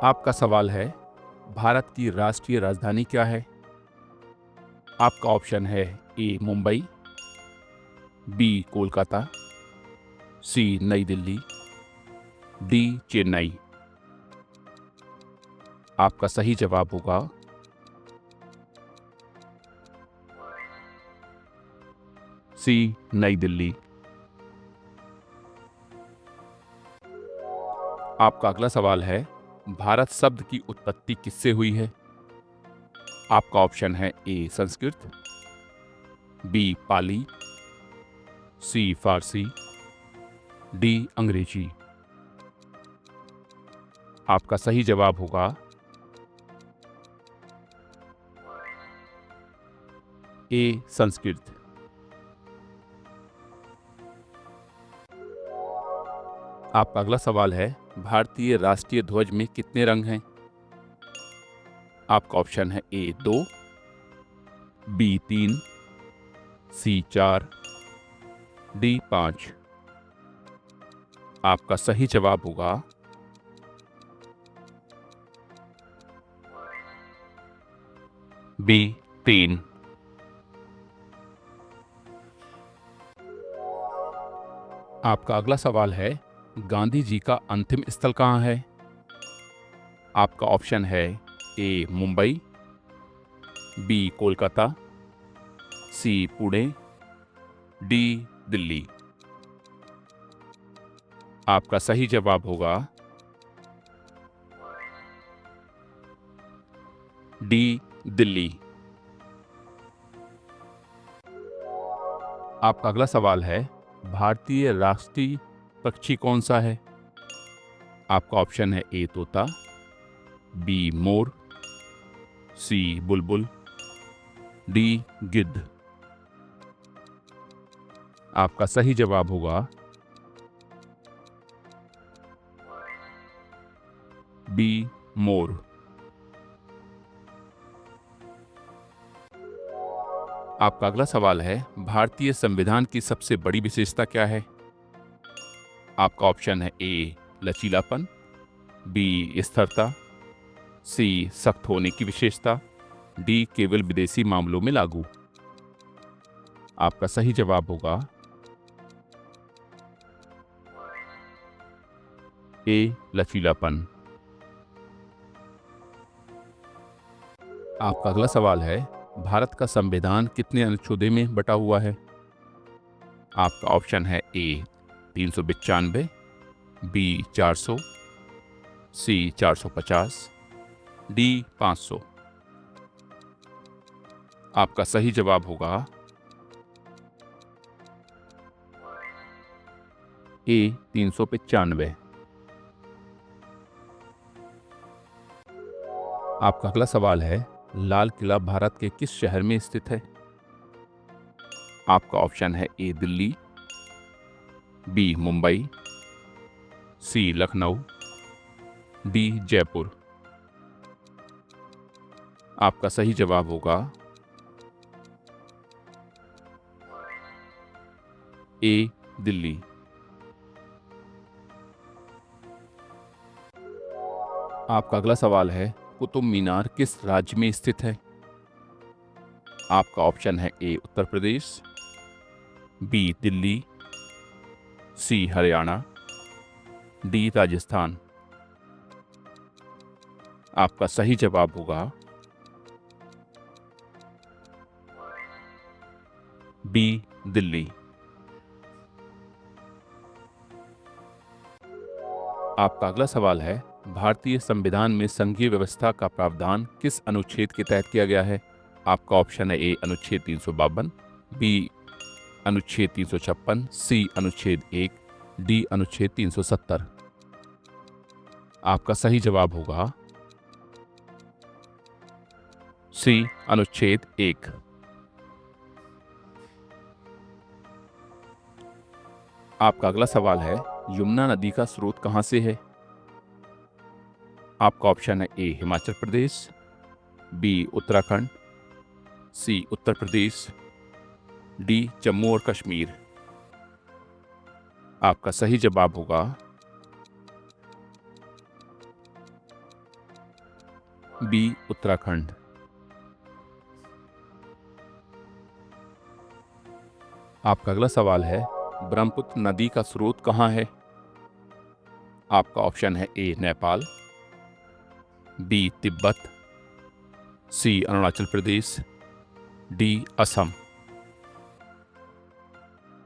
आपका सवाल है, भारत की राष्ट्रीय राजधानी क्या है? आपका ऑप्शन है ए मुंबई, बी कोलकाता, सी नई दिल्ली, डी चेन्नई। आपका सही जवाब होगा सी नई दिल्ली। आपका अगला सवाल है, भारत शब्द की उत्पत्ति किससे हुई है? आपका ऑप्शन है ए संस्कृत, बी पाली, सी फारसी, डी अंग्रेजी। आपका सही जवाब होगा ए संस्कृत। आपका अगला सवाल है, भारतीय राष्ट्रीय ध्वज में कितने रंग हैं? आपका ऑप्शन है ए 2, बी 3, सी 4, डी 5। आपका सही जवाब होगा बी 3। आपका अगला सवाल है, गांधी जी का अंतिम स्थल कहाँ है? आपका ऑप्शन है ए मुंबई, बी कोलकाता, सी पुणे, डी दिल्ली। आपका सही जवाब होगा डी दिल्ली। आपका अगला सवाल है, भारतीय राष्ट्रीय पक्षी कौन सा है? आपका ऑप्शन है ए तोता, be more, C Bulbul, D गिद्ध। आपका सही जवाब होगा बी मोर। आपका अगला सवाल है, भारतीय संविधान की सबसे बड़ी विशेषता क्या है? आपका ऑप्शन है ए लचीलापन, बी स्थिरता, सी सख्त होने की विशेषता, डी केवल विदेशी मामलों में लागू। आपका सही जवाब होगा ए लचीलापन। आपका अगला सवाल है, भारत का संविधान कितने अनुच्छेदों में बटा हुआ है? आपका ऑप्शन है ए 395, बी 400, सी 450, डी 500। आपका सही जवाब होगा ए 395। आपका अगला सवाल है, लाल किला भारत के किस शहर में स्थित है? आपका ऑप्शन है ए दिल्ली, बी मुंबई, सी लखनऊ, डी जयपुर। आपका सही जवाब होगा ए दिल्ली। आपका अगला सवाल है, कुतुब मीनार किस राज्य में स्थित है? आपका ऑप्शन है ए उत्तर प्रदेश, बी दिल्ली, सी हरियाणा, डी राजस्थान। आपका सही जवाब होगा बी दिल्ली। आपका अगला सवाल है, भारतीय संविधान में संघीय व्यवस्था का प्रावधान किस अनुच्छेद के तहत किया गया है? आपका ऑप्शन है ए अनुच्छेद 352, बी अनुच्छेद 356, सी अनुच्छेद 1, डी अनुच्छेद 370। आपका सही जवाब होगा सी अनुच्छेद 1। आपका अगला सवाल है, यमुना नदी का स्रोत कहां से है? आपका ऑप्शन है ए हिमाचल प्रदेश, बी उत्तराखंड, सी उत्तर प्रदेश, डी जम्मू और कश्मीर। आपका सही जवाब होगा बी उत्तराखंड। आपका अगला सवाल है, ब्रह्मपुत्र नदी का स्रोत कहाँ है? आपका ऑप्शन है ए नेपाल, बी तिब्बत, सी अरुणाचल प्रदेश, डी असम।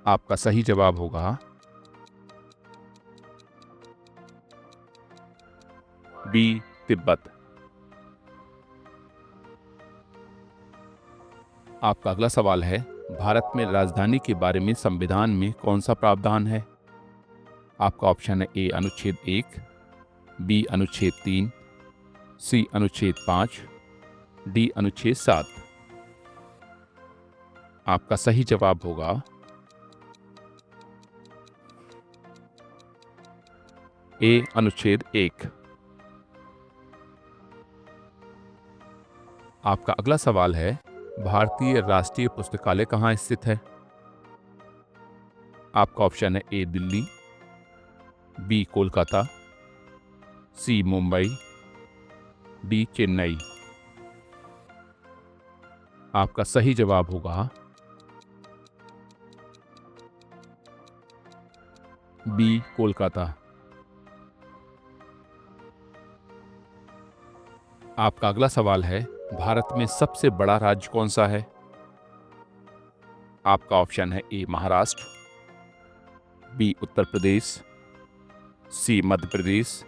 आपका सही जवाब होगा बी तिब्बत। आपका अगला सवाल है, भारत में राजधानी के बारे में संविधान में कौन सा प्रावधान है? आपका ऑप्शन है ए अनुच्छेद 1, बी अनुच्छेद 3, सी अनुच्छेद 5, डी अनुच्छेद 7। आपका सही जवाब होगा ए अनुच्छेद 1। आपका अगला सवाल है, भारतीय राष्ट्रीय पुस्तकालय कहाँ स्थित है? आपका ऑप्शन है ए दिल्ली, बी कोलकाता, सी मुंबई, डी चेन्नई। आपका सही जवाब होगा बी कोलकाता। आपका अगला सवाल है, भारत में सबसे बड़ा राज्य कौन सा है? आपका ऑप्शन है ए महाराष्ट्र, बी उत्तर प्रदेश, सी मध्य प्रदेश,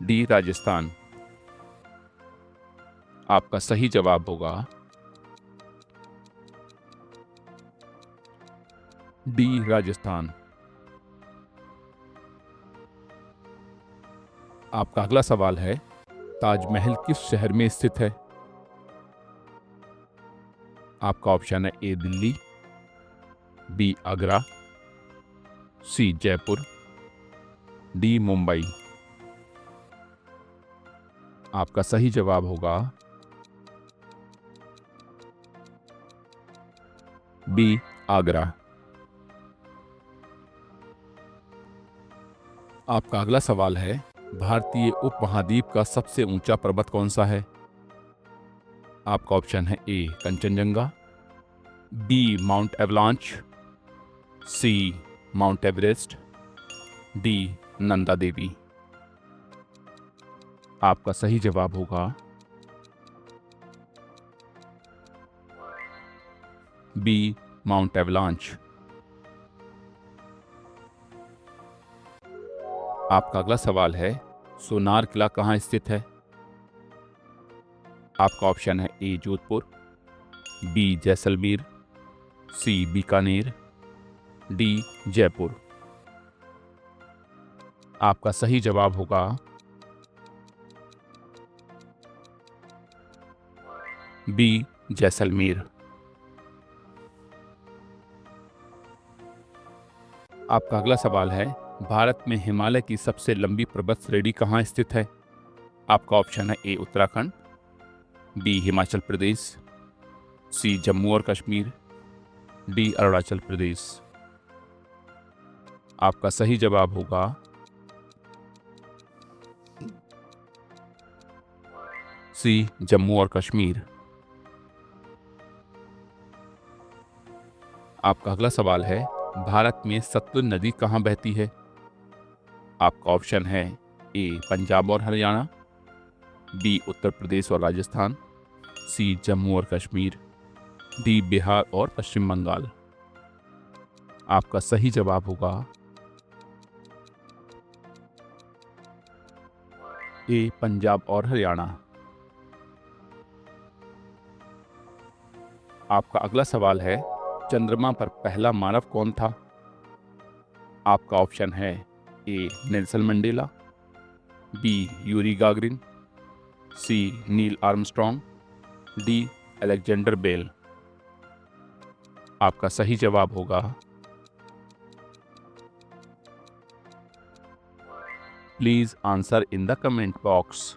डी राजस्थान। आपका सही जवाब होगा डी राजस्थान। आपका अगला सवाल है, ताजमहल किस शहर में स्थित है? आपका ऑप्शन है ए दिल्ली, बी आगरा, सी जयपुर, डी मुंबई। आपका सही जवाब होगा बी आगरा। आपका अगला सवाल है, भारतीय उपमहाद्वीप का सबसे ऊंचा पर्वत कौन सा है? आपका ऑप्शन है ए कंचनजंगा, बी माउंट एवलांच, सी mount Everest, D Nanda Devi. आपका सही जवाब होगा बी माउंट एवलांच। आपका अगला सवाल है, सोनार किला कहाँ स्थित है? आपका ऑप्शन है ए जोधपुर, बी जैसलमेर, सी बीकानेर, डी जयपुर। आपका सही जवाब होगा बी जैसलमेर। आपका अगला सवाल है, भारत में हिमालय की सबसे लंबी पर्वत श्रेणी कहाँ स्थित है? आपका ऑप्शन है ए उत्तराखंड, बी हिमाचल प्रदेश, सी जम्मू और कश्मीर, डी अरुणाचल प्रदेश। आपका सही जवाब होगा सी जम्मू और कश्मीर। आपका अगला सवाल है, भारत में सतलुज नदी कहाँ बहती है? आपका ऑप्शन है ए पंजाब और हरियाणा, बी उत्तर प्रदेश और राजस्थान, सी जम्मू और कश्मीर, डी बिहार और पश्चिम बंगाल। आपका सही जवाब होगा ए पंजाब और हरियाणा। आपका अगला सवाल है, चंद्रमा पर पहला मानव कौन था? आपका ऑप्शन है A Nelson Mandela, B Yuri Gagarin, C Neil Armstrong, D Alexander Bell. आपका सही जवाब होगा please answer in the comment box.